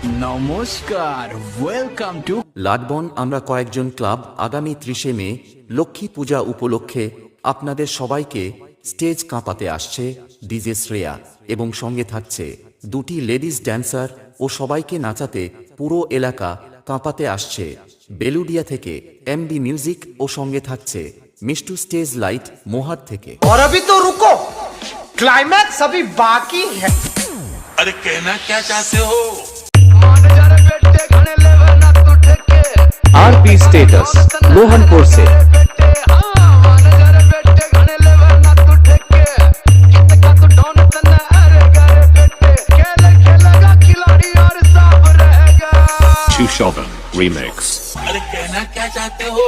নমস্কার, welcome to লাডবন। আমরা কয়েকজন ক্লাব আগামী 30 মে লক্ষ্মী পূজা উপলক্ষে আপনাদের সবাইকে স্টেজ কাঁপাতে আসছে ডিজে শ্রেয়া এবং সঙ্গে থাকছে দুটি লেডিস ড্যান্সার ও সবাইকে নাচাতে পুরো এলাকা কাঁপাতে আসছে বেলুডিয়া থেকে এমবি মিউজিক ও সঙ্গে থাকছে মিষ্টু স্টেজ লাইট মোহার থেকে। और अभी तो रुको, क्लाइमैक्स अभी बाकी है। अरे कहना क्या चाहते हो? आरपी स्टेटस मोहनपुर से Shoven remix. अरे कहना क्या चाहते हो?